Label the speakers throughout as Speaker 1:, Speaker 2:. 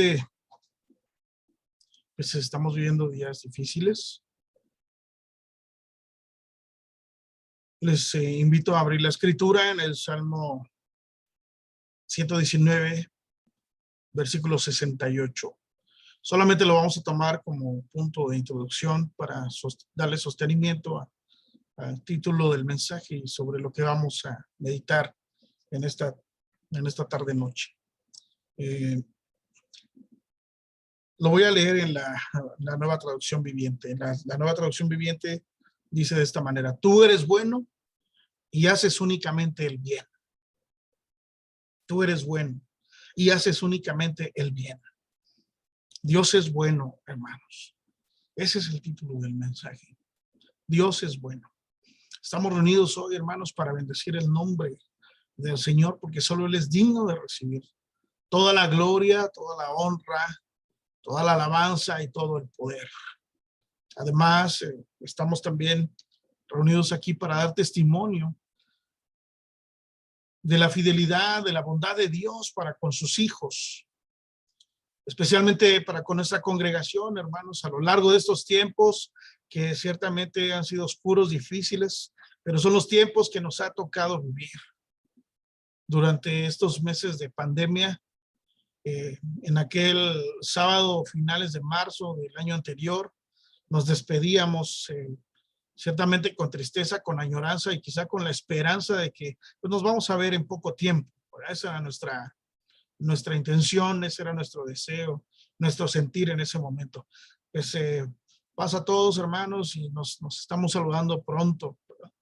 Speaker 1: Ciertamente, pues estamos viviendo días difíciles. Les invito a abrir la escritura en el Salmo 119, versículo 68. Solamente lo vamos a tomar como punto de introducción para darle sostenimiento al título del mensaje y sobre lo que vamos a meditar en esta tarde-noche. Lo voy a leer en la Nueva Traducción Viviente. La Nueva Traducción Viviente dice de esta manera: tú eres bueno y haces únicamente el bien. Tú eres bueno y haces únicamente el bien. Dios es bueno, hermanos. Ese es el título del mensaje. Dios es bueno. Estamos reunidos hoy, hermanos, para bendecir el nombre del Señor, porque solo Él es digno de recibir toda la gloria, toda la honra, toda la alabanza y todo el poder. Además, estamos también reunidos aquí para dar testimonio de la fidelidad, de la bondad de Dios para con sus hijos, especialmente para con nuestra congregación, hermanos, a lo largo de estos tiempos que ciertamente han sido oscuros, difíciles, pero son los tiempos que nos ha tocado vivir. Durante estos meses de pandemia, en aquel sábado, finales de marzo del año anterior, nos despedíamos ciertamente con tristeza, con añoranza y quizá con la esperanza de que pues, nos vamos a ver en poco tiempo. Esa era nuestra intención, ese era nuestro deseo, nuestro sentir en ese momento. Pues pasa a todos, hermanos, y nos estamos saludando pronto, ¿verdad?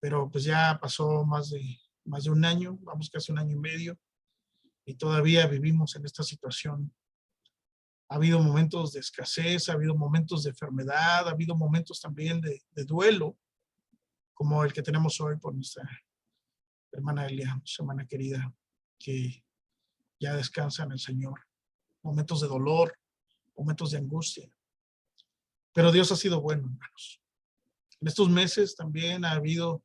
Speaker 1: Pero pues ya pasó más de un año, vamos casi un año y medio, y todavía vivimos en esta situación. Ha habido momentos de escasez, ha habido momentos de enfermedad, ha habido momentos también de duelo, como el que tenemos hoy por nuestra hermana Elia, nuestra hermana querida, que ya descansa en el Señor. Momentos de dolor, momentos de angustia. Pero Dios ha sido bueno, hermanos. En estos meses también ha habido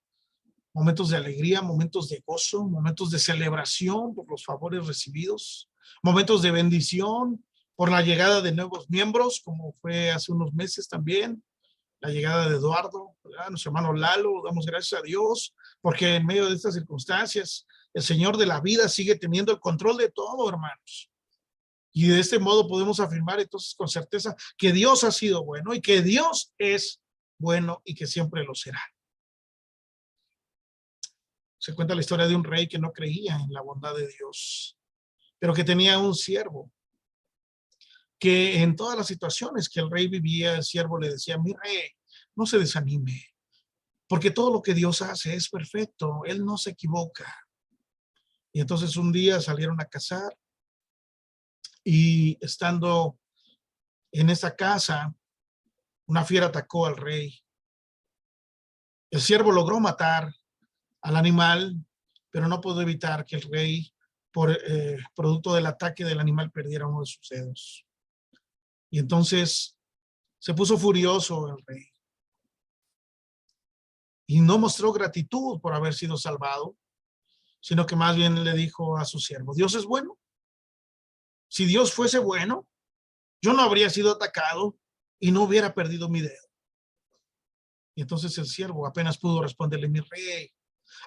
Speaker 1: momentos de alegría, momentos de gozo, momentos de celebración por los favores recibidos, momentos de bendición por la llegada de nuevos miembros, como fue hace unos meses también, la llegada de Eduardo, ¿verdad? Nuestro hermano Lalo. Damos gracias a Dios porque en medio de estas circunstancias el Señor de la vida sigue teniendo el control de todo, hermanos. Y de este modo podemos afirmar entonces con certeza que Dios ha sido bueno y que Dios es bueno y que siempre lo será. Se cuenta la historia de un rey que no creía en la bondad de Dios, pero que tenía un siervo que en todas las situaciones que el rey vivía, el siervo le decía: mi rey, no se desanime, porque todo lo que Dios hace es perfecto, Él no se equivoca. Y entonces un día salieron a cazar y estando en esa casa, una fiera atacó al rey. El siervo logró matar al animal, pero no pudo evitar que el rey, por producto del ataque del animal, perdiera uno de sus dedos. Y entonces se puso furioso el rey y no mostró gratitud por haber sido salvado, sino que más bien le dijo a su siervo: Dios es bueno. Si Dios fuese bueno, yo no habría sido atacado y no hubiera perdido mi dedo. Y entonces el siervo apenas pudo responderle: mi rey,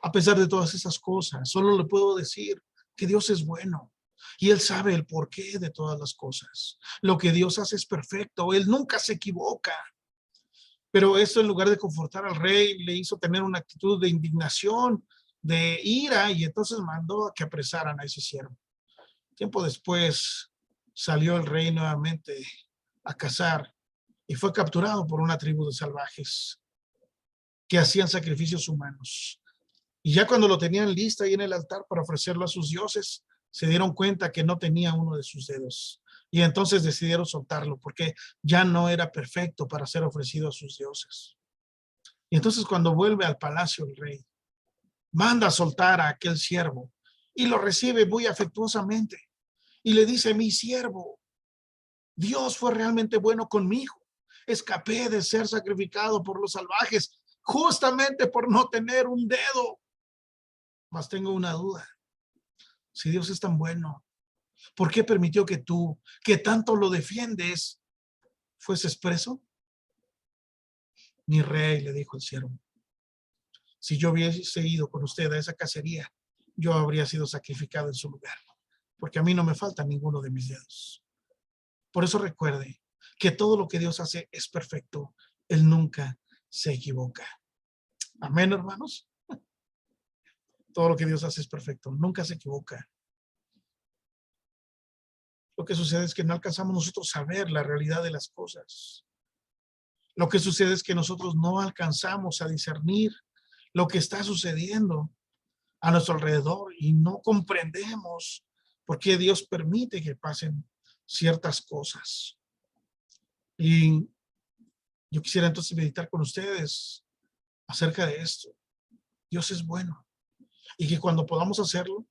Speaker 1: a pesar de todas esas cosas, solo le puedo decir que Dios es bueno y Él sabe el porqué de todas las cosas. Lo que Dios hace es perfecto, Él nunca se equivoca. Pero esto, en lugar de confortar al rey, le hizo tener una actitud de indignación, de ira, y entonces mandó a que apresaran a ese siervo. Tiempo después salió el rey nuevamente a cazar y fue capturado por una tribu de salvajes que hacían sacrificios humanos. Y ya cuando lo tenían listo ahí en el altar para ofrecerlo a sus dioses, se dieron cuenta que no tenía uno de sus dedos. Y entonces decidieron soltarlo porque ya no era perfecto para ser ofrecido a sus dioses. Y entonces cuando vuelve al palacio el rey, manda a soltar a aquel siervo y lo recibe muy afectuosamente. Y le dice: mi siervo, Dios fue realmente bueno conmigo. Escapé de ser sacrificado por los salvajes justamente por no tener un dedo. Mas tengo una duda. Si Dios es tan bueno ¿Por qué permitió que tú, que tanto lo defiendes, fueses preso? Mi rey, le dijo el siervo, si yo hubiese ido con usted a esa cacería, yo habría sido sacrificado en su lugar, porque a mí no me falta ninguno de mis dedos. Por eso recuerde que todo lo que Dios hace es perfecto. Él nunca se equivoca. Amén, hermanos. Todo lo que Dios hace es perfecto. Nunca se equivoca. Lo que sucede es que no alcanzamos nosotros a ver la realidad de las cosas. Lo que sucede es que nosotros no alcanzamos a discernir lo que está sucediendo a nuestro alrededor y no comprendemos por qué Dios permite que pasen ciertas cosas. Y yo quisiera entonces meditar con ustedes acerca de esto. Dios es bueno y que cuando podamos hacerlo,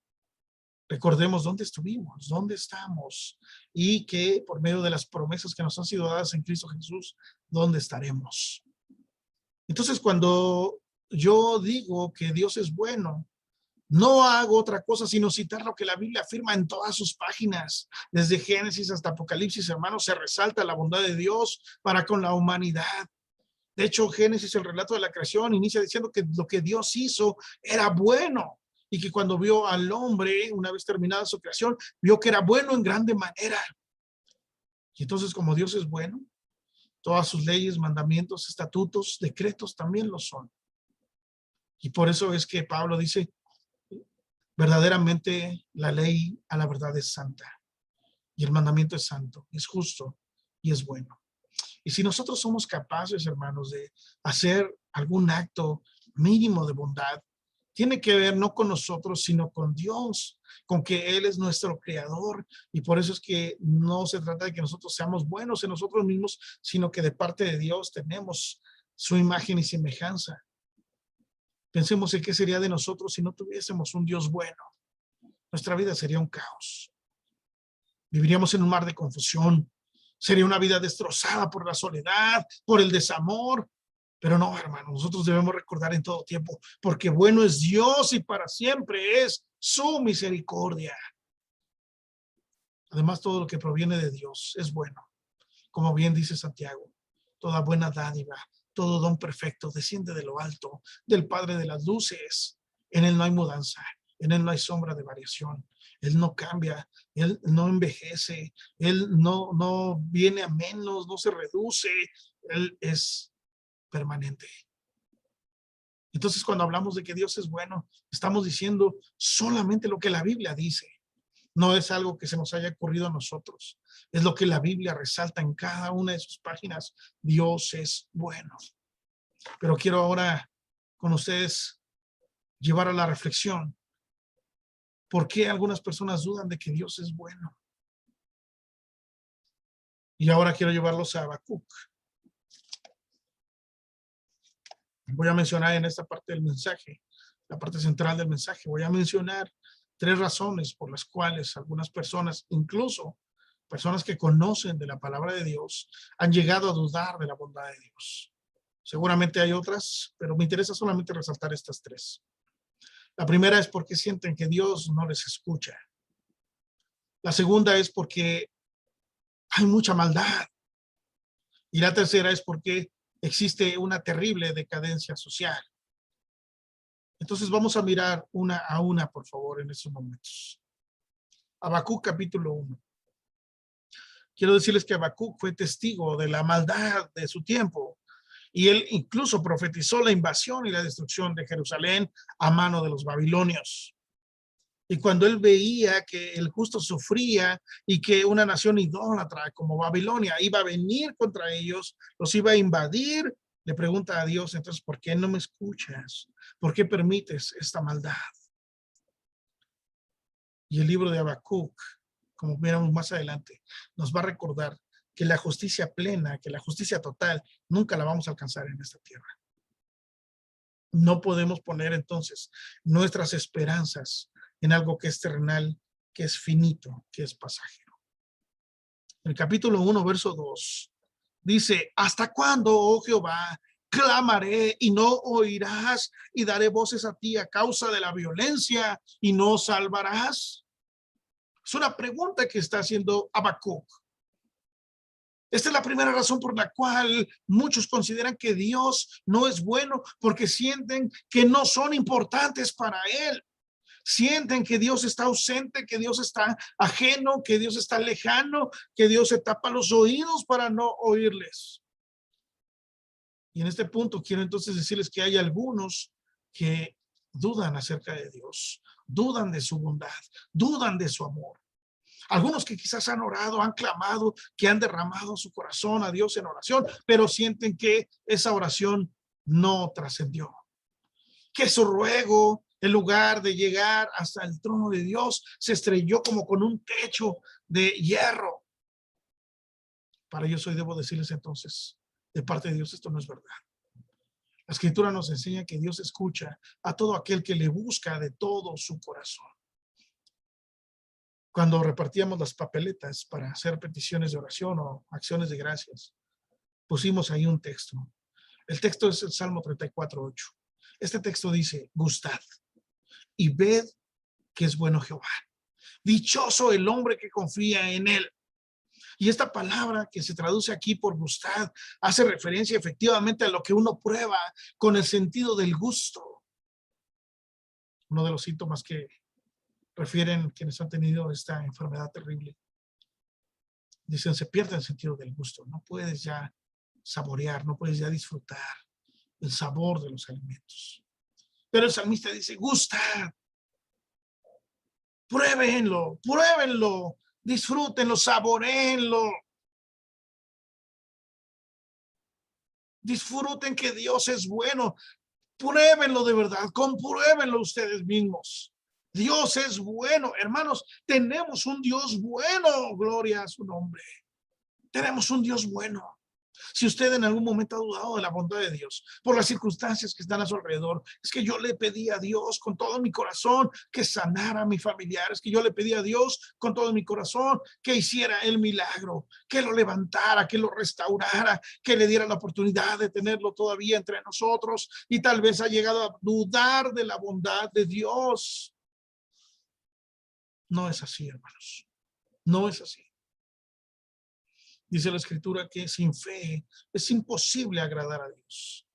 Speaker 1: recordemos dónde estuvimos, dónde estamos y que por medio de las promesas que nos han sido dadas en Cristo Jesús, dónde estaremos. Entonces, cuando yo digo que Dios es bueno, no hago otra cosa sino citar lo que la Biblia afirma en todas sus páginas. Desde Génesis hasta Apocalipsis, hermanos, se resalta la bondad de Dios para con la humanidad. De hecho, Génesis, el relato de la creación, inicia diciendo que lo que Dios hizo era bueno y que cuando vio al hombre, una vez terminada su creación, vio que era bueno en grande manera. Y entonces, como Dios es bueno, todas sus leyes, mandamientos, estatutos, decretos también lo son. Y por eso es que Pablo dice, verdaderamente la ley a la verdad es santa y el mandamiento es santo, es justo y es bueno. Y si nosotros somos capaces, hermanos, de hacer algún acto mínimo de bondad, tiene que ver no con nosotros, sino con Dios, con que Él es nuestro creador. Y por eso es que no se trata de que nosotros seamos buenos en nosotros mismos, sino que de parte de Dios tenemos su imagen y semejanza. Pensemos en qué sería de nosotros si no tuviésemos un Dios bueno. Nuestra vida sería un caos. Viviríamos en un mar de confusión. Sería una vida destrozada por la soledad, por el desamor. Pero no, hermano, nosotros debemos recordar en todo tiempo, porque bueno es Dios y para siempre es su misericordia. Además, todo lo que proviene de Dios es bueno. Como bien dice Santiago, toda buena dádiva, todo don perfecto desciende de lo alto, del Padre de las luces. En Él no hay mudanza, en Él no hay sombra de variación. Él no cambia, Él no envejece, Él no viene a menos, no se reduce, Él es permanente. Entonces, cuando hablamos de que Dios es bueno, estamos diciendo solamente lo que la Biblia dice. No es algo que se nos haya ocurrido a nosotros. Es lo que la Biblia resalta en cada una de sus páginas. Dios es bueno. Pero quiero ahora con ustedes llevar a la reflexión. ¿Por qué algunas personas dudan de que Dios es bueno? Y ahora quiero llevarlos a Habacuc. Voy a mencionar en esta parte del mensaje, la parte central del mensaje, voy a mencionar 3 razones por las cuales algunas personas, incluso personas que conocen de la palabra de Dios, han llegado a dudar de la bondad de Dios. Seguramente hay otras, pero me interesa solamente resaltar estas 3. La primera es porque sienten que Dios no les escucha. La segunda es porque hay mucha maldad. Y la tercera es porque existe una terrible decadencia social. Entonces vamos a mirar una a una, por favor, en estos momentos. Habacuc capítulo 1. Quiero decirles que Habacuc fue testigo de la maldad de su tiempo y él incluso profetizó la invasión y la destrucción de Jerusalén a mano de los babilonios. Y cuando él veía que el justo sufría y que una nación idólatra como Babilonia iba a venir contra ellos, los iba a invadir, le pregunta a Dios, entonces, ¿por qué no me escuchas? ¿Por qué permites esta maldad? Y el libro de Habacuc, como veremos más adelante, nos va a recordar que la justicia plena, que la justicia total, nunca la vamos a alcanzar en esta tierra. No podemos poner entonces nuestras esperanzas en algo que es terrenal, que es finito, que es pasajero. El capítulo 1, verso 2, dice, ¿hasta cuándo, oh Jehová, clamaré y no oirás, y daré voces a ti a causa de la violencia y no salvarás? Es una pregunta que está haciendo Habacuc. Esta es la primera razón por la cual muchos consideran que Dios no es bueno, porque sienten que no son importantes para él. Sienten que Dios está ausente, que Dios está ajeno, que Dios está lejano, que Dios se tapa los oídos para no oírles. Y en este punto quiero entonces decirles que hay algunos que dudan acerca de Dios, dudan de su bondad, dudan de su amor. Algunos que quizás han orado, han clamado, que han derramado su corazón a Dios en oración, pero sienten que esa oración no trascendió. Que su ruego, en lugar de llegar hasta el trono de Dios, se estrelló como con un techo de hierro. Para ellos hoy debo decirles entonces, de parte de Dios, esto no es verdad. La Escritura nos enseña que Dios escucha a todo aquel que le busca de todo su corazón. Cuando repartíamos las papeletas para hacer peticiones de oración o acciones de gracias, pusimos ahí un texto. El texto es el Salmo 34:8. Este texto dice: gustad y ved que es bueno Jehová. Dichoso el hombre que confía en él. Y esta palabra que se traduce aquí por gustad hace referencia efectivamente a lo que uno prueba con el sentido del gusto. Uno de los síntomas que refieren quienes han tenido esta enfermedad terrible. Dicen, se pierde el sentido del gusto. No puedes ya saborear, no puedes ya disfrutar el sabor de los alimentos. Pero el salmista dice, gustad, pruébenlo, pruébenlo, disfrútenlo, saboréenlo. Disfruten que Dios es bueno. Pruébenlo de verdad, compruébenlo ustedes mismos. Dios es bueno, hermanos, tenemos un Dios bueno, gloria a su nombre. Tenemos un Dios bueno. Si usted en algún momento ha dudado de la bondad de Dios por las circunstancias que están a su alrededor, es que yo le pedí a Dios con todo mi corazón que sanara a mi familiar, es que yo le pedí a Dios con todo mi corazón que hiciera el milagro, que lo levantara, que lo restaurara, que le diera la oportunidad de tenerlo todavía entre nosotros, y tal vez ha llegado a dudar de la bondad de Dios. No es así, hermanos. No es así. Dice la Escritura que sin fe es imposible agradar a Dios.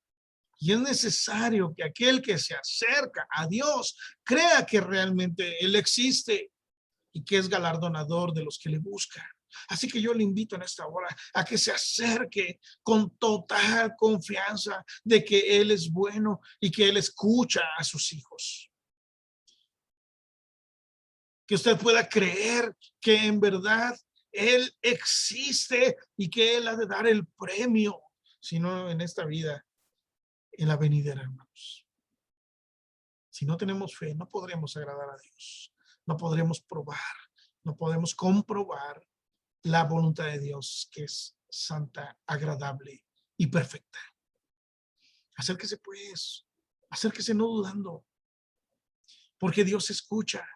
Speaker 1: Y es necesario que aquel que se acerca a Dios crea que realmente Él existe y que es galardonador de los que le buscan. Así que yo le invito en esta hora a que se acerque con total confianza de que Él es bueno y que Él escucha a sus hijos. Que usted pueda creer que en verdad Él existe y que Él ha de dar el premio, si no en esta vida, en la venidera, hermanos. Si no tenemos fe, no podremos agradar a Dios, no podremos probar, no podemos comprobar la voluntad de Dios, que es santa, agradable y perfecta. Acérquese pues, acérquese no dudando, porque Dios escucha.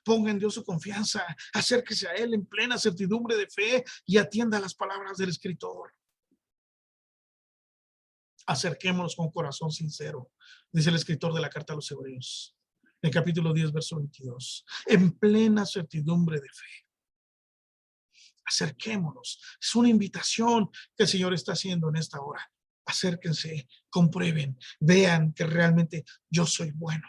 Speaker 1: Ponga en Dios su confianza, acérquese a Él en plena certidumbre de fe y atienda las palabras del escritor. Acerquémonos con corazón sincero, dice el escritor de la carta a los Hebreos, en el capítulo 10, verso 22, en plena certidumbre de fe. Acerquémonos. Es una invitación que el Señor está haciendo en esta hora. Acérquense, comprueben, vean que realmente yo soy bueno.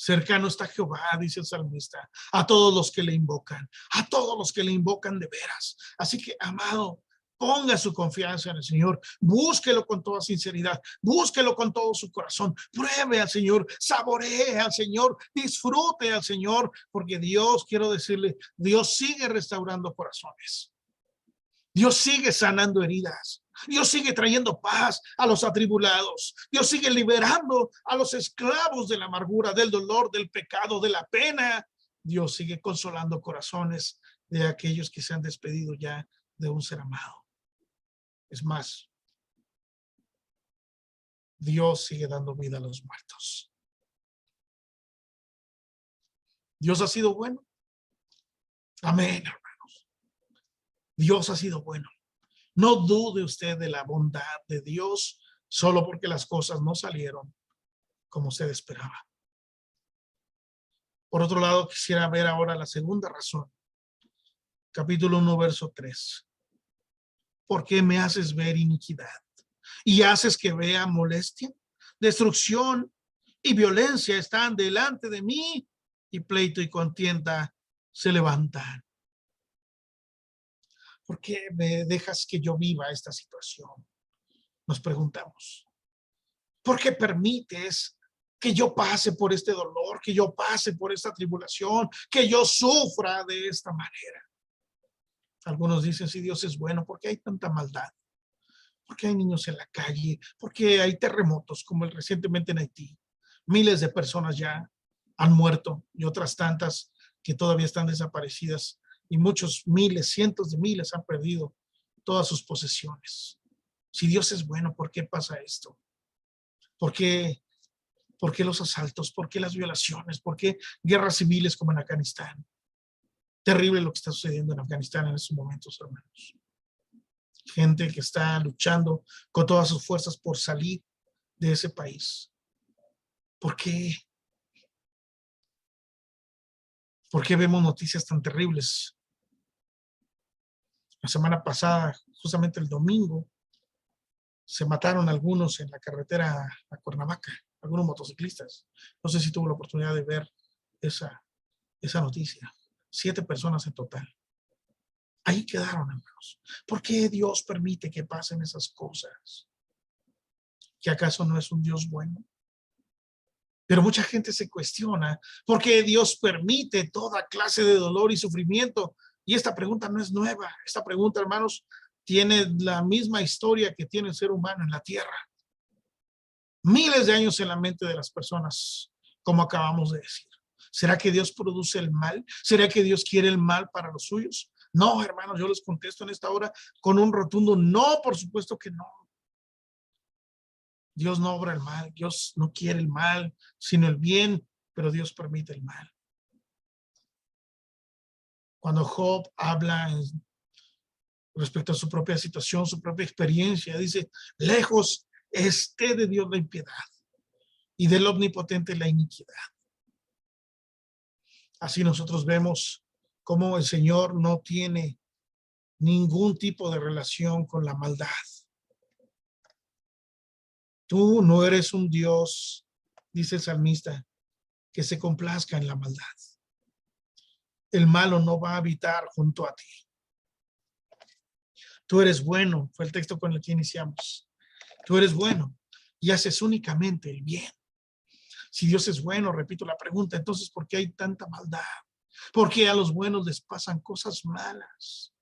Speaker 1: Cercano está Jehová, dice el salmista, a todos los que le invocan, a todos los que le invocan de veras. Así que, amado, ponga su confianza en el Señor, búsquelo con toda sinceridad, búsquelo con todo su corazón, pruebe al Señor, saboree al Señor, disfrute al Señor, porque Dios, quiero decirle, Dios sigue restaurando corazones. Dios sigue sanando heridas. Dios sigue trayendo paz a los atribulados. Dios sigue liberando a los esclavos de la amargura, del dolor, del pecado, de la pena. Dios sigue consolando corazones de aquellos que se han despedido ya de un ser amado. Es más, Dios sigue dando vida a los muertos. Dios ha sido bueno. Amén, hermanos. Dios ha sido bueno. No dude usted de la bondad de Dios solo porque las cosas no salieron como usted esperaba. Por otro lado, quisiera ver ahora la segunda razón. Capítulo 1, verso 3. ¿Por qué me haces ver iniquidad y haces que vea molestia? Destrucción y violencia están delante de mí, y pleito y contienda se levantan. ¿Por qué me dejas que yo viva esta situación? Nos preguntamos. ¿Por qué permites que yo pase por este dolor, que yo pase por esta tribulación, que yo sufra de esta manera? Algunos dicen, si Dios es bueno, ¿por qué hay tanta maldad? ¿Por qué hay niños en la calle? ¿Por qué hay terremotos como el recientemente en Haití? Miles de personas ya han muerto y otras tantas que todavía están desaparecidas, y muchos miles, cientos de miles han perdido todas sus posesiones. Si Dios es bueno, ¿por qué pasa esto? ¿Por qué, por qué los asaltos? ¿Por qué las violaciones? ¿Por qué guerras civiles como en Afganistán? Terrible lo que está sucediendo en Afganistán en estos momentos, hermanos. Gente que está luchando con todas sus fuerzas por salir de ese país. ¿Por qué? ¿Por qué vemos noticias tan terribles? La semana pasada, justamente el domingo, se mataron algunos en la carretera a Cuernavaca, algunos motociclistas. No sé si tuvo la oportunidad de ver esa noticia. 7 personas en total. Ahí quedaron, hermanos. ¿Por qué Dios permite que pasen esas cosas? ¿Que acaso no es un Dios bueno? Pero mucha gente se cuestiona por qué Dios permite toda clase de dolor y sufrimiento. Y esta pregunta no es nueva. Esta pregunta, hermanos, tiene la misma historia que tiene el ser humano en la tierra. Miles de años en la mente de las personas, como acabamos de decir. ¿Será que Dios produce el mal? ¿Será que Dios quiere el mal para los suyos? No, hermanos, yo les contesto en esta hora con un rotundo no, por supuesto que no. Dios no obra el mal, Dios no quiere el mal, sino el bien, pero Dios permite el mal. Cuando Job habla respecto a su propia situación, su propia experiencia, dice, lejos esté de Dios la impiedad y del omnipotente la iniquidad. Así nosotros vemos cómo el Señor no tiene ningún tipo de relación con la maldad. Tú no eres un Dios, dice el salmista, que se complazca en la maldad. El malo no va a habitar junto a ti. Tú eres bueno, fue el texto con el que iniciamos. Tú eres bueno y haces únicamente el bien. Si Dios es bueno, repito la pregunta, entonces, ¿por qué hay tanta maldad? ¿Por qué a los buenos les pasan cosas malas?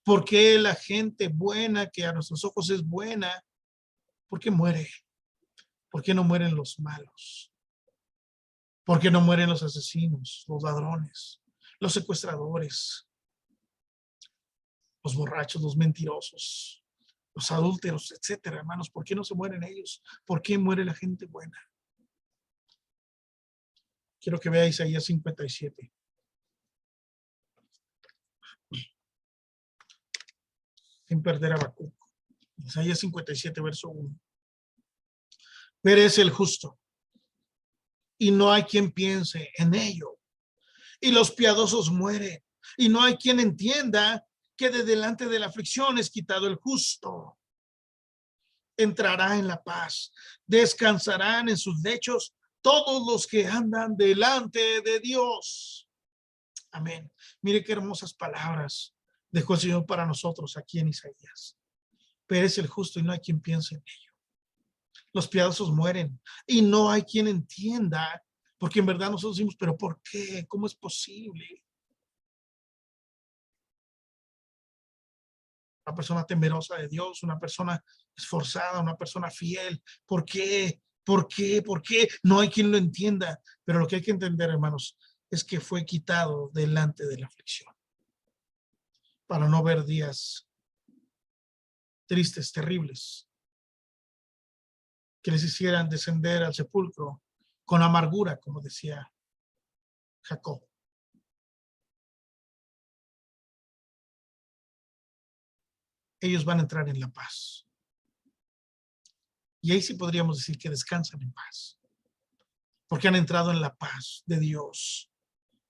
Speaker 1: ¿Por qué la gente buena, que a nuestros ojos es buena, por qué muere? ¿Por qué no mueren los malos? ¿Por qué no mueren los asesinos, los ladrones, los secuestradores, los borrachos, los mentirosos, los adúlteros, etcétera, hermanos? ¿Por qué no se mueren ellos? ¿Por qué muere la gente buena? Quiero que vea Isaías 57. Sin perder a Habacuc. Isaías 57, verso 1. Perece el justo, y no hay quien piense en ello. Y los piadosos mueren, y no hay quien entienda que de delante de la aflicción es quitado el justo. Entrará en la paz, descansarán en sus lechos todos los que andan delante de Dios. Amén. Mire qué hermosas palabras dejó el Señor para nosotros aquí en Isaías. Perece el justo y no hay quien piense en ello. Los piadosos mueren y no hay quien entienda, porque en verdad nosotros decimos, pero ¿por qué? ¿Cómo es posible? Una persona temerosa de Dios, una persona esforzada, una persona fiel. ¿Por qué? ¿Por qué? ¿Por qué? No hay quien lo entienda. Pero lo que hay que entender, hermanos, es que fue quitado delante de la aflicción para no ver días tristes, terribles, que les hicieran descender al sepulcro con amargura, como decía Jacob. Ellos van a entrar en la paz. Y ahí sí podríamos decir que descansan en paz. porque han entrado en la paz de Dios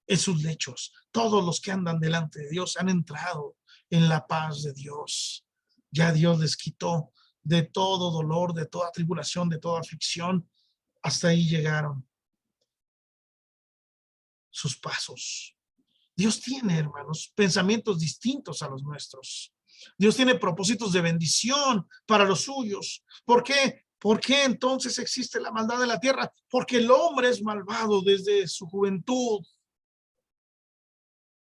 Speaker 1: en sus lechos. Todos los que andan delante de Dios han entrado en la paz de Dios. Ya Dios les quitó de todo dolor, de toda tribulación, de toda aflicción. Hasta ahí llegaron sus pasos. Dios tiene, hermanos, pensamientos distintos a los nuestros. Dios tiene propósitos de bendición para los suyos. ¿Por qué? ¿Por qué entonces existe la maldad en la tierra? Porque el hombre es malvado desde su juventud.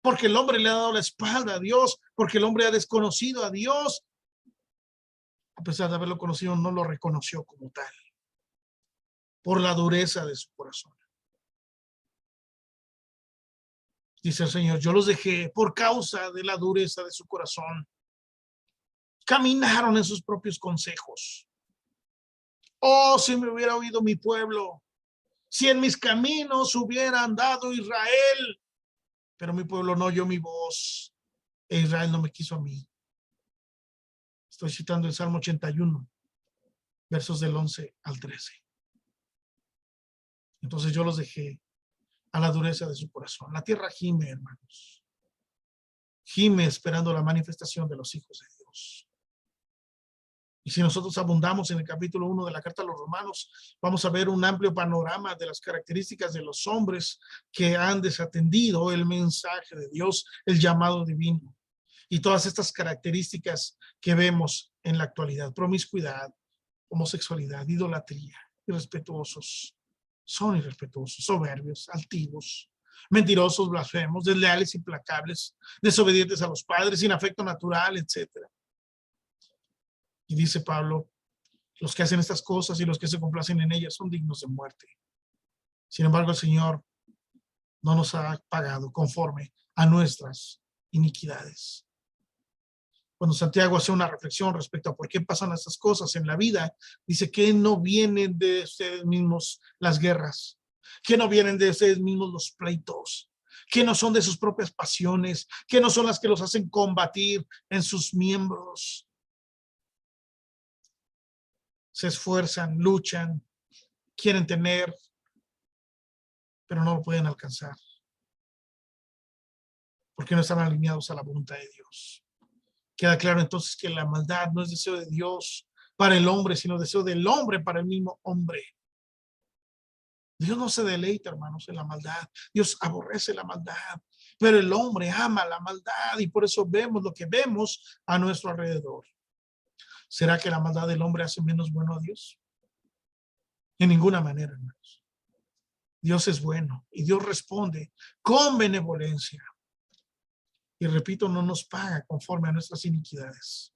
Speaker 1: Porque el hombre le ha dado la espalda a Dios. Porque el hombre ha desconocido a Dios. A pesar de haberlo conocido, no lo reconoció como tal. Por la dureza de su corazón. Dice el Señor, yo los dejé por causa de la dureza de su corazón. Caminaron en sus propios consejos. Oh, si me hubiera oído mi pueblo, si en mis caminos hubiera andado Israel, pero mi pueblo no oyó mi voz, e Israel no me quiso a mí. Estoy citando el Salmo 81, versos del 11 al 13. Entonces yo los dejé a la dureza de su corazón. La tierra gime, hermanos. Gime esperando la manifestación de los hijos de Dios. Y si nosotros abundamos en el capítulo 1 de la carta a los Romanos, vamos a ver un amplio panorama de las características de los hombres que han desatendido el mensaje de Dios, el llamado divino. Y todas estas características que vemos en la actualidad: promiscuidad, homosexualidad, idolatría, irrespetuosos, son irrespetuosos, soberbios, altivos, mentirosos, blasfemos, desleales, implacables, desobedientes a los padres, sin afecto natural, etcétera. Y dice Pablo, los que hacen estas cosas y los que se complacen en ellas son dignos de muerte. Sin embargo, el Señor no nos ha pagado conforme a nuestras iniquidades. Cuando Santiago hace una reflexión respecto a por qué pasan estas cosas en la vida, dice que no vienen de ustedes mismos las guerras, que no vienen de ustedes mismos los pleitos, que no son de sus propias pasiones, que no son las que los hacen combatir en sus miembros. Se esfuerzan, luchan, quieren tener, pero no lo pueden alcanzar, porque no están alineados a la voluntad de Dios. Queda claro entonces que la maldad no es deseo de Dios para el hombre, sino deseo del hombre para el mismo hombre. Dios no se deleita, hermanos, en la maldad. Dios aborrece la maldad, pero el hombre ama la maldad y por eso vemos lo que vemos a nuestro alrededor. ¿Será que la maldad del hombre hace menos bueno a Dios? En ninguna manera, hermanos. Dios es bueno y Dios responde con benevolencia. Y repito, no nos paga conforme a nuestras iniquidades,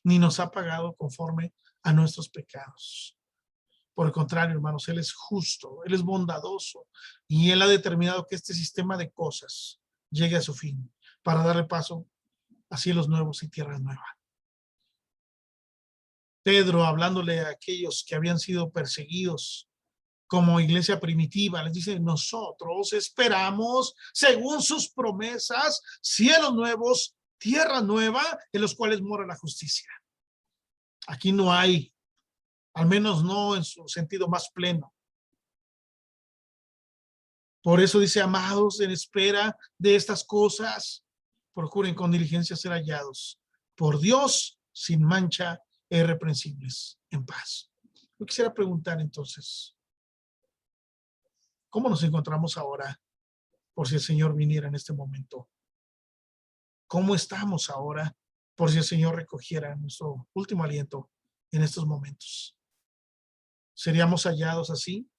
Speaker 1: ni nos ha pagado conforme a nuestros pecados. Por el contrario, hermanos, Él es justo, Él es bondadoso y Él ha determinado que este sistema de cosas llegue a su fin para darle paso a cielos nuevos y tierra nueva. Pedro, hablándole a aquellos que habían sido perseguidos como iglesia primitiva, les dice, nosotros esperamos, según sus promesas, cielos nuevos, tierra nueva, en los cuales mora la justicia. Aquí no hay, al menos no en su sentido más pleno. Por eso dice, amados, en espera de estas cosas, procuren con diligencia ser hallados por Dios sin mancha e irreprensibles en paz. Yo quisiera preguntar entonces, ¿cómo nos encontramos ahora por si el Señor viniera en este momento? ¿Cómo estamos ahora por si el Señor recogiera nuestro último aliento en estos momentos? ¿Seríamos hallados así,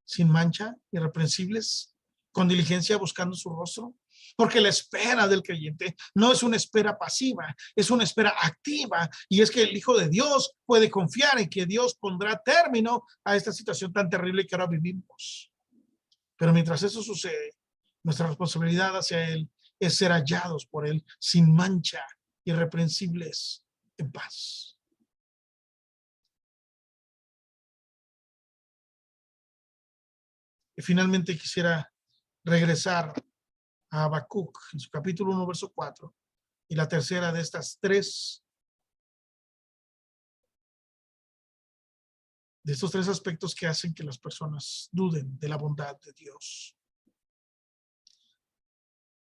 Speaker 1: sin mancha, irreprensibles, con diligencia buscando su rostro? Porque la espera del creyente no es una espera pasiva, es una espera activa, y es que el Hijo de Dios puede confiar en que Dios pondrá término a esta situación tan terrible que ahora vivimos. Pero mientras eso sucede, nuestra responsabilidad hacia Él es ser hallados por Él sin mancha, irreprensibles, en paz. Y finalmente quisiera regresar a Habacuc en su capítulo 1, verso 4, y la tercera de estas tres de estos tres aspectos que hacen que las personas duden de la bondad de Dios.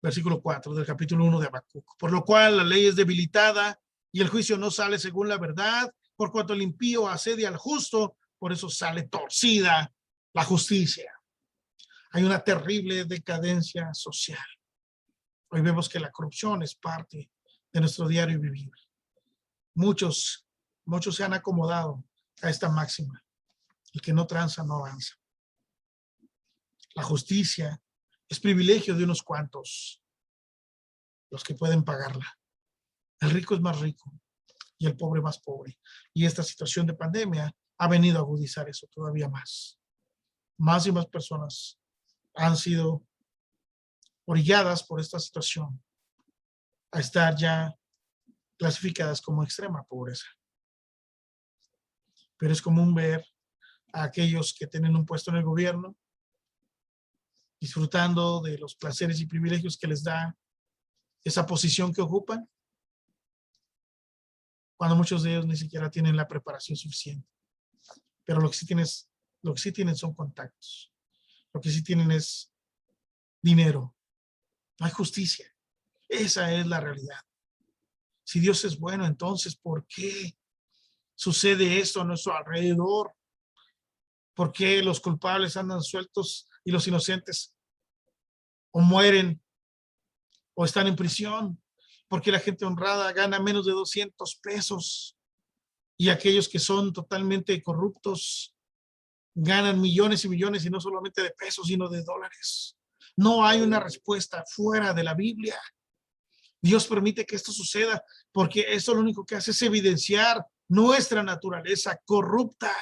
Speaker 1: Versículo 4 del capítulo 1 de Habacuc. Por lo cual la ley es debilitada y el juicio no sale según la verdad, por cuanto el impío asedia al justo, por eso sale torcida la justicia. Hay una terrible decadencia social. Hoy vemos que la corrupción es parte de nuestro diario vivir. Muchos se han acomodado a esta máxima. El que no tranza no avanza. La justicia es privilegio de unos cuantos, los que pueden pagarla. El rico es más rico y el pobre más pobre. Y esta situación de pandemia ha venido a agudizar eso todavía más. Más y más personas han sido orilladas por esta situación a estar ya clasificadas como extrema pobreza. Pero es común ver a aquellos que tienen un puesto en el gobierno disfrutando de los placeres y privilegios que les da esa posición que ocupan, cuando muchos de ellos ni siquiera tienen la preparación suficiente. Pero lo que sí tienen son contactos. Lo que sí tienen es dinero. No hay justicia. Esa es la realidad. Si Dios es bueno, entonces, ¿por qué sucede esto a nuestro alrededor? ¿Por qué los culpables andan sueltos y los inocentes o mueren o están en prisión? ¿Por qué la gente honrada gana menos de 200 pesos y aquellos que son totalmente corruptos ganan millones y millones, y no solamente de pesos, sino de dólares? No hay una respuesta fuera de la Biblia. Dios permite que esto suceda porque eso lo único que hace es evidenciar nuestra naturaleza corrupta.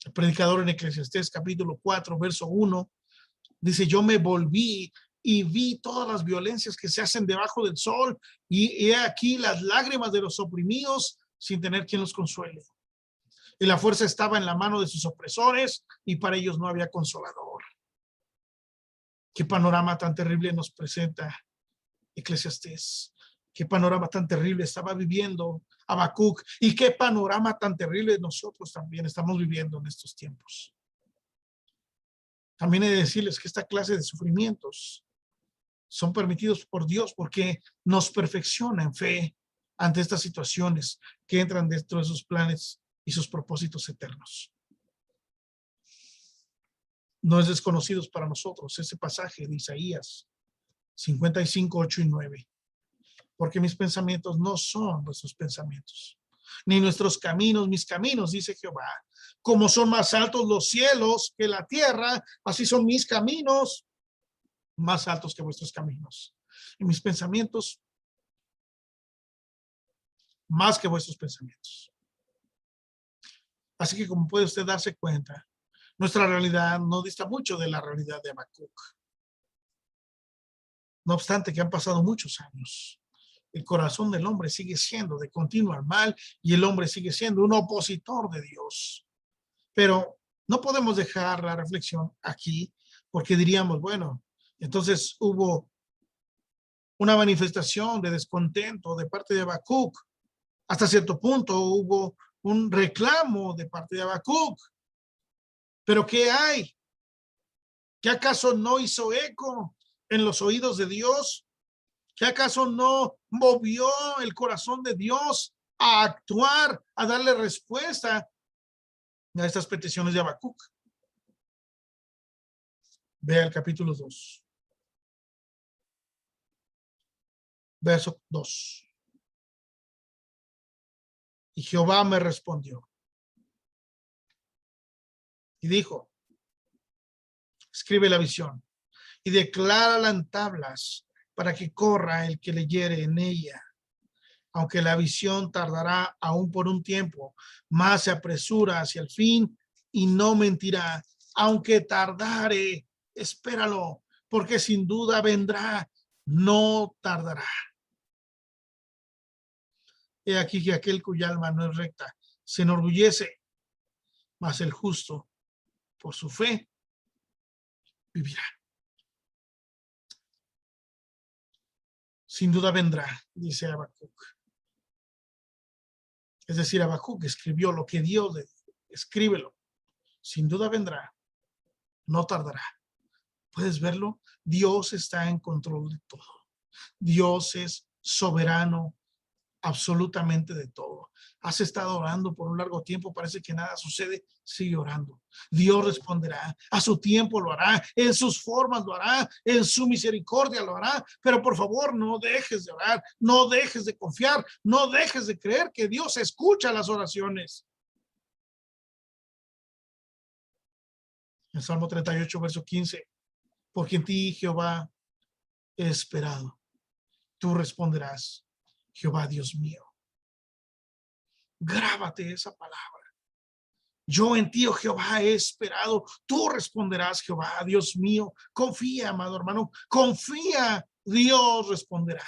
Speaker 1: El predicador en Eclesiastés capítulo 4, verso 1, dice: yo me volví y vi todas las violencias que se hacen debajo del sol, y he aquí las lágrimas de los oprimidos sin tener quien los consuele. Y la fuerza estaba en la mano de sus opresores, y para ellos no había consolador. Qué panorama tan terrible nos presenta Eclesiastés. Qué panorama tan terrible estaba viviendo Habacuc, y qué panorama tan terrible nosotros también estamos viviendo en estos tiempos. También he de decirles que esta clase de sufrimientos son permitidos por Dios porque nos perfecciona en fe ante estas situaciones que entran dentro de sus planes y sus propósitos eternos. No es desconocido para nosotros ese pasaje de Isaías 55, 8 y 9. Porque mis pensamientos no son vuestros pensamientos, ni nuestros caminos mis caminos, dice Jehová. Como son más altos los cielos que la tierra, así son mis caminos más altos que vuestros caminos, y mis pensamientos más que vuestros pensamientos. Así que, como puede usted darse cuenta, nuestra realidad no dista mucho de la realidad de Habacuc. No obstante que han pasado muchos años, el corazón del hombre sigue siendo de continuo al mal, y el hombre sigue siendo un opositor de Dios. Pero no podemos dejar la reflexión aquí, porque diríamos, bueno, entonces hubo una manifestación de descontento de parte de Habacuc. Hasta cierto punto hubo un reclamo de parte de Habacuc. Pero ¿qué hay? ¿Qué acaso no hizo eco en los oídos de Dios? ¿Qué acaso no movió el corazón de Dios a actuar, a darle respuesta a estas peticiones de Habacuc? Vea el capítulo 2. Verso 2. Y Jehová me respondió y dijo: escribe la visión y declárala en tablas, para que corra el que leyere en ella. Aunque la visión tardará aún por un tiempo, más se apresura hacia el fin y no mentirá. Aunque tardare, espéralo, porque sin duda vendrá, no tardará. He aquí que aquel cuya alma no es recta se enorgullece, mas el justo por su fe vivirá. Sin duda vendrá, dice Habacuc. Es decir, Habacuc escribió lo que Dios le dijo. Escríbelo. Sin duda vendrá. No tardará. ¿Puedes verlo? Dios está en control de todo. Dios es soberano absolutamente de todo. Has estado orando por un largo tiempo, parece que nada sucede, sigue orando. Dios responderá, a su tiempo lo hará, en sus formas lo hará, en su misericordia lo hará, pero por favor no dejes de orar, no dejes de confiar, no dejes de creer que Dios escucha las oraciones. En Salmo 38, verso 15, porque en ti, Jehová, he esperado. Tú responderás, Jehová, Dios mío. Grábate esa palabra. Yo en ti, oh Jehová, he esperado. Tú responderás, Jehová, Dios mío. Confía, amado hermano. Confía, Dios responderá.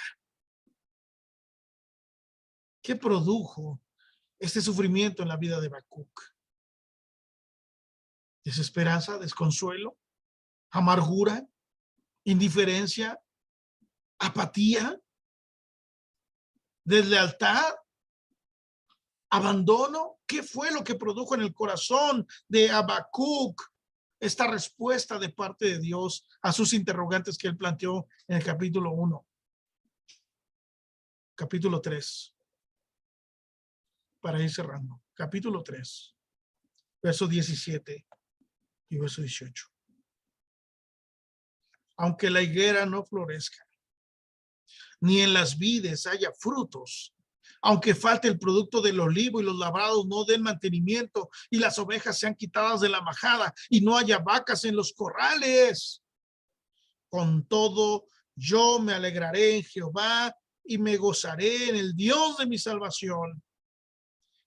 Speaker 1: ¿Qué produjo este sufrimiento en la vida de Habacuc? Desesperanza, desconsuelo, amargura, indiferencia, apatía, deslealtad, abandono. ¿Qué fue lo que produjo en el corazón de Habacuc esta respuesta de parte de Dios a sus interrogantes que él planteó en el capítulo 1? Capítulo 3. Para ir cerrando. Capítulo 3, verso 17 y verso 18. Aunque la higuera no florezca, ni en las vides haya frutos, aunque falte el producto del olivo y los labrados no den mantenimiento y las ovejas sean quitadas de la majada y no haya vacas en los corrales, con todo yo me alegraré en Jehová y me gozaré en el Dios de mi salvación.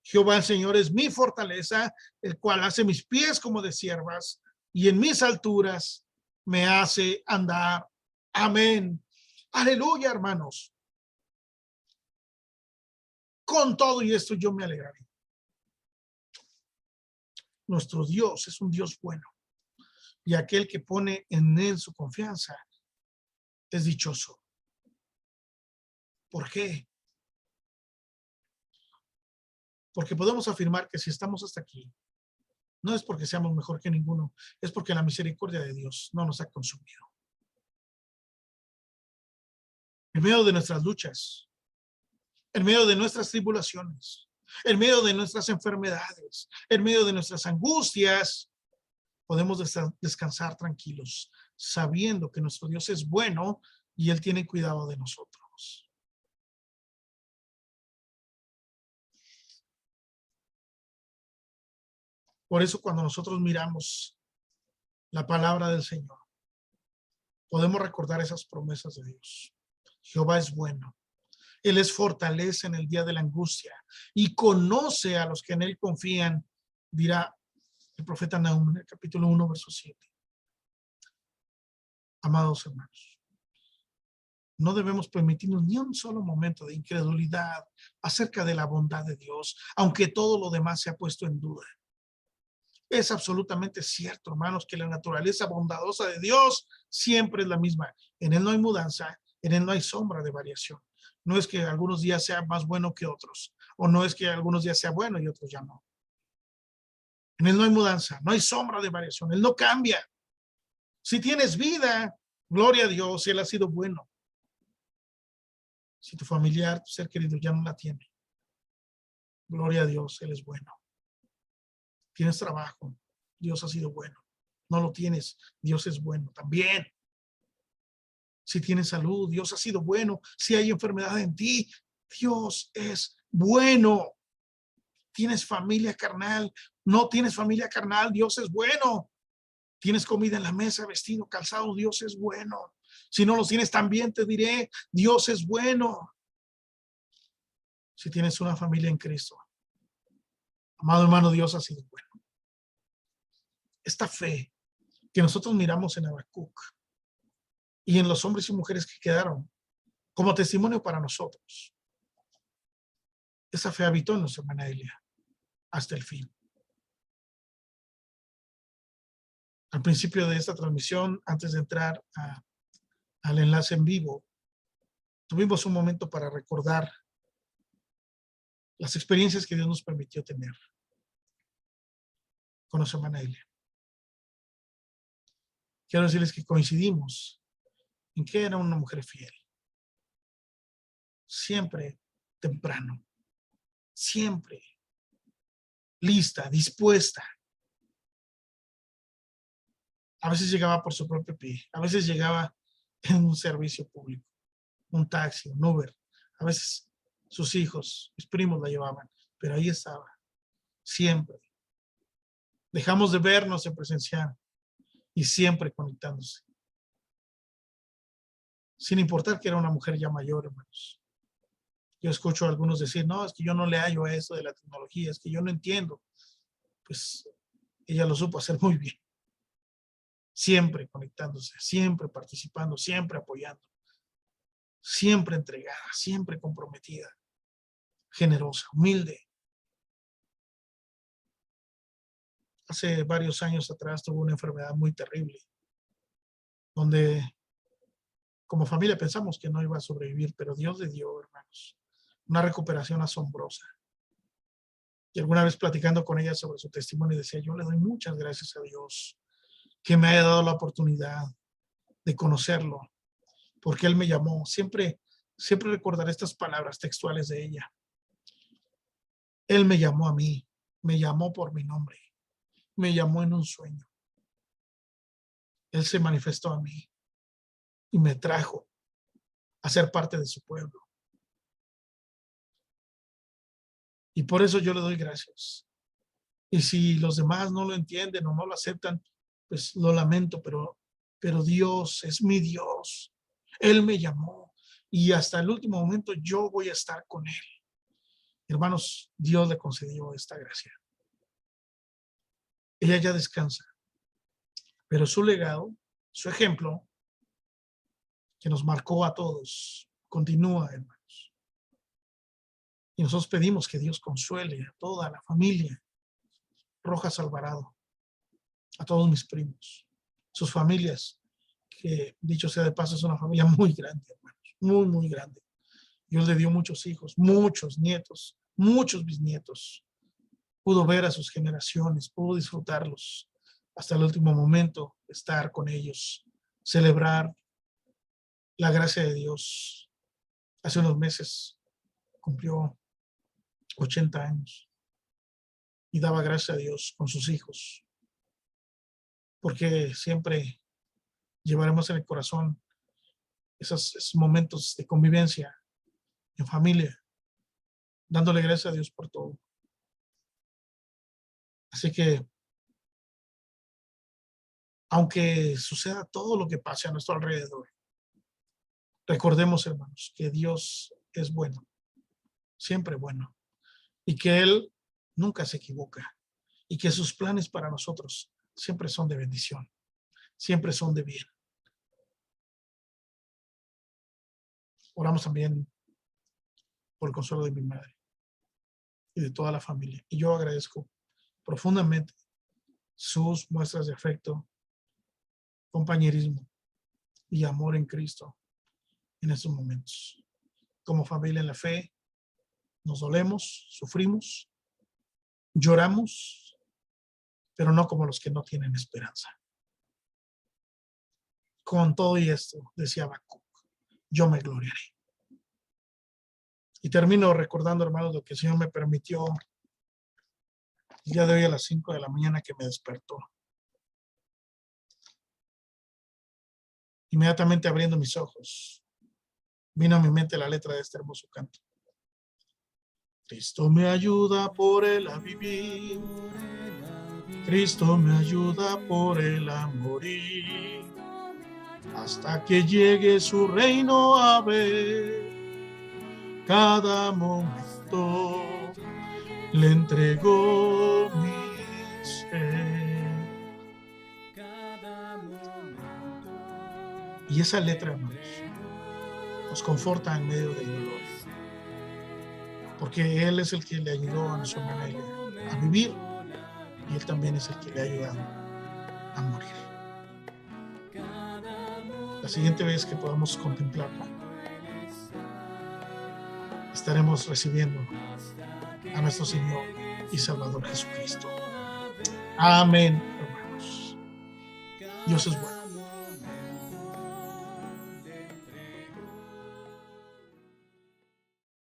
Speaker 1: Jehová el Señor es mi fortaleza, el cual hace mis pies como de ciervas y en mis alturas me hace andar. Amén. Aleluya, hermanos. Con todo y esto yo me alegraré. Nuestro Dios es un Dios bueno y aquel que pone en él su confianza es dichoso. ¿Por qué? Porque podemos afirmar que si estamos hasta aquí, no es porque seamos mejor que ninguno, es porque la misericordia de Dios no nos ha consumido. En medio de nuestras luchas, en medio de nuestras tribulaciones, en medio de nuestras enfermedades, en medio de nuestras angustias, podemos descansar tranquilos, sabiendo que nuestro Dios es bueno y Él tiene cuidado de nosotros. Por eso cuando nosotros miramos la palabra del Señor, podemos recordar esas promesas de Dios. Jehová es bueno. Él es fortaleza en el día de la angustia y conoce a los que en él confían, dirá el profeta Nahum en el capítulo 1, verso 7. Amados hermanos, no debemos permitirnos ni un solo momento de incredulidad acerca de la bondad de Dios, aunque todo lo demás se ha puesto en duda. Es absolutamente cierto, hermanos, que la naturaleza bondadosa de Dios siempre es la misma. En él no hay mudanza, en él no hay sombra de variación. No es que algunos días sea más bueno que otros, o no es que algunos días sea bueno y otros ya no. En él no hay mudanza, no hay sombra de variación, él no cambia. Si tienes vida, gloria a Dios, él ha sido bueno. Si tu familiar, tu ser querido ya no la tiene, gloria a Dios, él es bueno. Tienes trabajo, Dios ha sido bueno. No lo tienes, Dios es bueno también. Si tienes salud, Dios ha sido bueno. Si hay enfermedad en ti, Dios es bueno. Tienes familia carnal, no tienes familia carnal, Dios es bueno. Tienes comida en la mesa, vestido, calzado, Dios es bueno. Si no los tienes también te diré, Dios es bueno. Si tienes una familia en Cristo, amado hermano, Dios ha sido bueno. Esta fe que nosotros miramos en Habacuc y en los hombres y mujeres que quedaron como testimonio para nosotros, esa fe habitó en nuestra hermana Elia hasta el fin. Al principio de esta transmisión, antes de entrar al enlace en vivo, tuvimos un momento para recordar las experiencias que Dios nos permitió tener con nuestra hermana Elia. Quiero decirles que coincidimos en que era una mujer fiel, siempre temprano, siempre lista, dispuesta. A veces llegaba por su propio pie, a veces llegaba en un servicio público, un taxi, un Uber. A veces sus hijos, mis primos la llevaban, pero ahí estaba, siempre. Dejamos de vernos en presencial y siempre conectándose. Sin importar que era una mujer ya mayor, hermanos. Yo escucho a algunos decir, no, es que yo no le hallo a eso de la tecnología, es que yo no entiendo. Pues ella lo supo hacer muy bien. Siempre conectándose, siempre participando, siempre apoyando, siempre entregada, siempre comprometida, generosa, humilde. Hace varios años atrás tuvo una enfermedad muy terrible, donde como familia pensamos que no iba a sobrevivir, pero Dios le dio, hermanos, una recuperación asombrosa. Y alguna vez platicando con ella sobre su testimonio, decía, yo le doy muchas gracias a Dios que me haya dado la oportunidad de conocerlo, porque Él me llamó. Siempre recordaré estas palabras textuales de ella. Él me llamó a mí, me llamó por mi nombre, me llamó en un sueño. Él se manifestó a mí y me trajo a ser parte de su pueblo. Y por eso yo le doy gracias. Y si los demás no lo entienden o no lo aceptan, pues lo lamento, pero Dios es mi Dios. Él me llamó y hasta el último momento yo voy a estar con Él. Hermanos, Dios le concedió esta gracia. Ella ya descansa, pero su legado, su ejemplo, que nos marcó a todos, continúa, hermanos. Y nosotros pedimos que Dios consuele a toda la familia Rojas Alvarado, a todos mis primos, sus familias, que dicho sea de paso es una familia muy grande, hermanos, muy, muy grande. Dios le dio muchos hijos, muchos nietos, muchos bisnietos. Pudo ver a sus generaciones, pudo disfrutarlos hasta el último momento, estar con ellos, celebrar la gracia de Dios. Hace unos meses cumplió 80 años y daba gracias a Dios con sus hijos, porque siempre llevaremos en el corazón esos momentos de convivencia en familia, dándole gracias a Dios por todo. Así que, aunque suceda todo lo que pase a nuestro alrededor, recordemos, hermanos, que Dios es bueno, siempre bueno, y que Él nunca se equivoca, y que sus planes para nosotros siempre son de bendición, siempre son de bien. Oramos también por el consuelo de mi madre y de toda la familia. Y yo agradezco profundamente sus muestras de afecto, compañerismo y amor en Cristo en estos momentos. Como familia en la fe, nos dolemos, sufrimos, lloramos, pero no como los que no tienen esperanza. Con todo y esto, decía Habacuc, yo me gloriaré. Y termino recordando, hermanos, lo que el Señor me permitió el día de hoy a las 5 de la mañana que me despertó. Inmediatamente abriendo mis ojos, vino a mi mente la letra de este hermoso canto. Cristo me ayuda por Él a vivir. Cristo me ayuda por Él a morir. Hasta que llegue su reino a ver. Cada momento le entrego mi ser. Y esa letra, hermanos, nos conforta en medio del dolor. Porque Él es el que le ayudó a nuestra hermana Elia a vivir. Y Él también es el que le ha ayudado a morir. La siguiente vez que podamos contemplarla, estaremos recibiendo a nuestro Señor y Salvador Jesucristo. Amén, hermanos. Dios es bueno.